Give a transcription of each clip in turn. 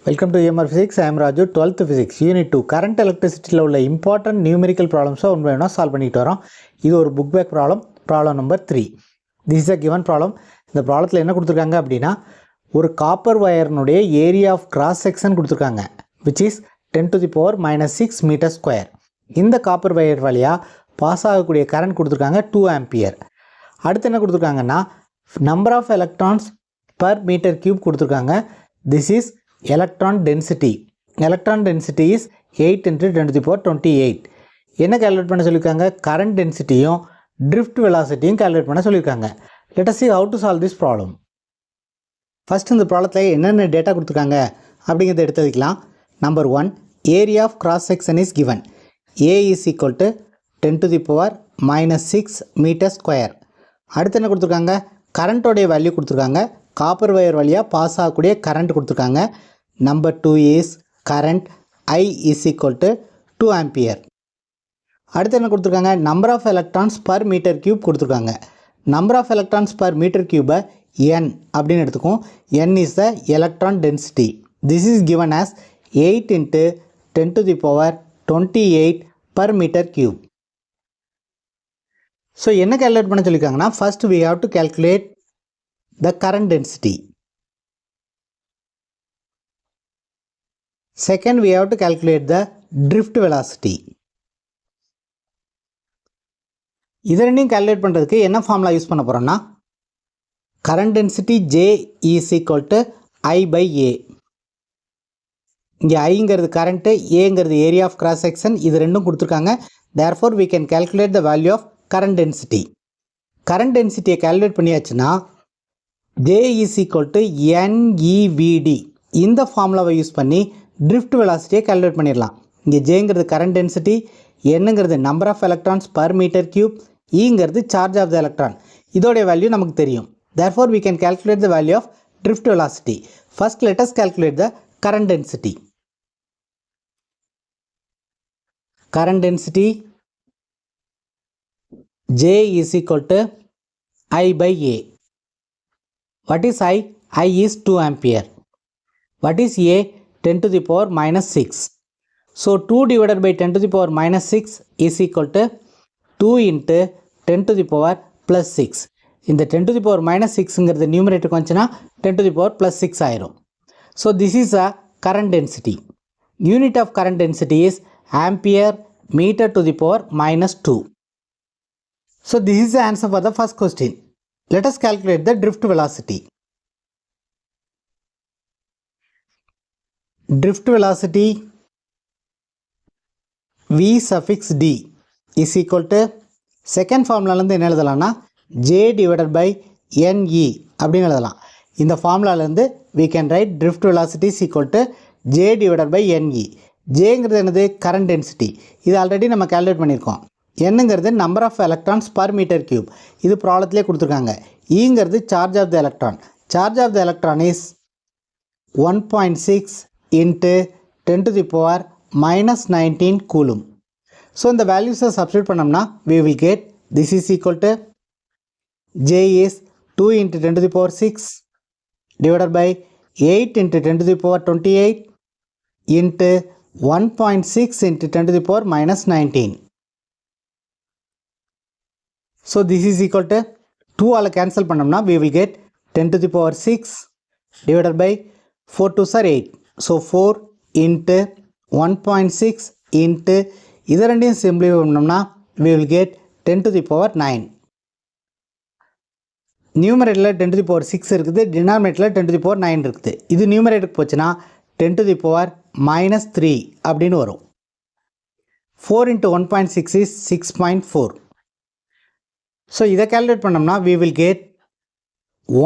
Welcome to EMR Physics. I am Raju, 12th Physics, Unit 2. Current electricity உள்ள important numerical problems ஒன்று வேணும் solve பண்ணிட்டு வரோம். இது ஒரு book back problem, problem number 3. This is a given problem. இந்த ப்ராப்ளத்தில் என்ன கொடுத்துருக்காங்க அப்படின்னா, ஒரு காப்பர் வயர்னுடைய ஏரியா ஆஃப் கிராஸ் செக்ஷன் கொடுத்துருக்காங்க, which is 10 to the power minus 6 meter square. இந்த காப்பர் வயர் வழியாக பாஸ் ஆகக்கூடிய கரண்ட் கொடுத்துருக்காங்க 2 ampere. அடுத்து என்ன கொடுத்துருக்காங்கன்னா, number of electrons per meter cube கொடுத்துருக்காங்க. This is electron density. Electron density is 8 into 10 to the power 28. என்ன கால்குலேட் பண்ண சொல்லியிருக்காங்க, கரண்ட் டென்சிட்டியும் ட்ரிஃப்ட் வெலாசிட்டியும் கால்குலேட் பண்ண சொல்லியிருக்காங்க. Let us see how to solve this problem. First இந்த ப்ராப்ளத்தில் என்னென்ன டேட்டா கொடுத்துருக்காங்க அப்படிங்கிறத எடுத்து வைக்கலாம். Number 1, area of cross section is given. A is equal to 10 to the power minus 6 meter square. அடுத்து என்ன கொடுத்துருக்காங்க, கரண்ட்டோடைய வேல்யூ கொடுத்துருக்காங்க. காப்பர் வயர் வழியாக பாஸ் ஆகக்கூடிய கரண்ட் கொடுத்துருக்காங்க. Number 2 is current I is equal to 2 ampere. அடுத்து என்ன கொடுத்துருக்காங்க, number of electrons per metre cube கொடுத்துருக்காங்க. Number of electrons per metre கியூபை n அப்படின்னு எடுத்துக்கும். n is the electron density. This is given as 8 into 10 to the power 28 per meter cube. So என்ன calculate பண்ண சொல்லியிருக்காங்கன்னா, first we have to calculate the current density. Second, we have to calculate the drift velocity. இது ரெண்டையும் calculate பண்ணுறதுக்கு என்ன formula use பண்ண போகிறோம்னா, current density J is equal to I by A. இங்கே ஐங்கிறது கரண்ட்டு, ஏங்கிறது ஏரியா ஆஃப் கிராஸ் செக்ஷன், இது ரெண்டும் கொடுத்துருக்காங்க. therefore we can calculate the value of current density. current density calculate பண்ணியாச்சுன்னா J is equal to NEVD. இந்த ஃபார்முலாவை use பண்ணி drift velocity கால்குலேட் பண்ணிடலாம். இங்கே Jங்கிறது current density, Nங்கிறது number of electrons per meter cube, Eங்கிறது charge of the electron. இதோடைய value நமக்கு தெரியும். therefore we can calculate the value of drift velocity. First let us calculate the current density. Current density J is equal to I by A. What is I? I is 2 ampere. What is A? 10 to the power minus 6. So 2 divided by 10 to the power minus 6 is equal to 2 into 10 to the power plus 6. இந்த 10 to the power minus 6ங்கிறது numerator வந்துச்சுன்னா 10 to the power plus 6 ஆயிரும். So this is a current density. Unit of current density is ampere meter to the power minus 2. So this is the answer for the first question. Let us calculate the drift velocity. Drift velocity V suffix D is equal to second formula என்ன எழுதலாம்னா J divided by NE அப்படின்னு எழுதலாம். இந்த ஃபார்முலாலேருந்து we can write drift velocity is equal to J divided by NE. Jங்கிறது என்னது, current density. இது already நம்ம calculate பண்ணியிருக்கோம். என்னங்கிறது number of electrons per metre cube, இது ப்ராப்ளத்திலே கொடுத்துருக்காங்க. ஈங்கிறது charge of the electron. Charge of the electron is 1.6 into 10 to the power minus 19 coulomb. So இந்த வேல்யூஸை சப்ஸ்டியூட் பண்ணோம்னா we will get this is equal to J is 2 into 10 to the power 6 divided by 8 into 10 to the power 28 into 1.6 into 10 to the power minus 19. So this is equal to 2 all cancel பண்ணோம்னா we will get 10 to the power 6 divided by 4 2s are 8. So 4 into 1.6 into இது ரெண்டையும் simplify பண்ணோம்னா we will get 10 to the power 9. நியூமரேட்டரில் 10 to the power 6 இருக்குது, டினாமினேட்டரில் 10 to the power 9 இருக்குது. இது நியூமரேட்டருக்கு போச்சுன்னா 10 to the power minus 3 அப்படின்னு வரும். 4 into 1.6 is 6.4. ஸோ இதை கால்குலேட் பண்ணோம்னா we will get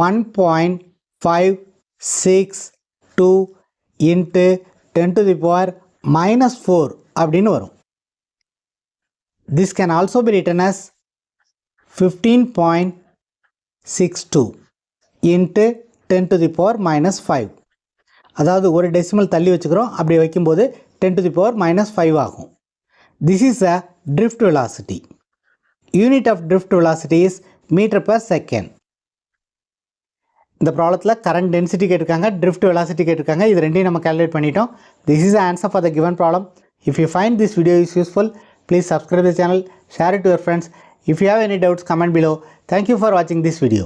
1.562 into 10 to the power minus 4 அப்படின்னு வரும். This can also be written as 15.62 into 10 to the power minus 5. அதாவது ஒரு டெசிமல் தள்ளி வச்சுக்கிறோம், அப்படி வைக்கும்போது 10 to the power minus 5 ஆகும். This is a drift velocity. Unit of drift velocity is meter per second. இந்த ப்ராப்ளத்தில் கரண்ட் டென்சிட்டி கேட்டிருக்காங்க, ட்ரிஃப்ட் வெலாசிட்டி கேட்டிருக்காங்க. இது ரெண்டையும் நம்ம கால்குலேட் பண்ணிட்டோம். This is the answer for the given problem. If you find this video is useful, please subscribe the channel, share it to your friends. If you have any doubts, comment below. Thank you for watching this video.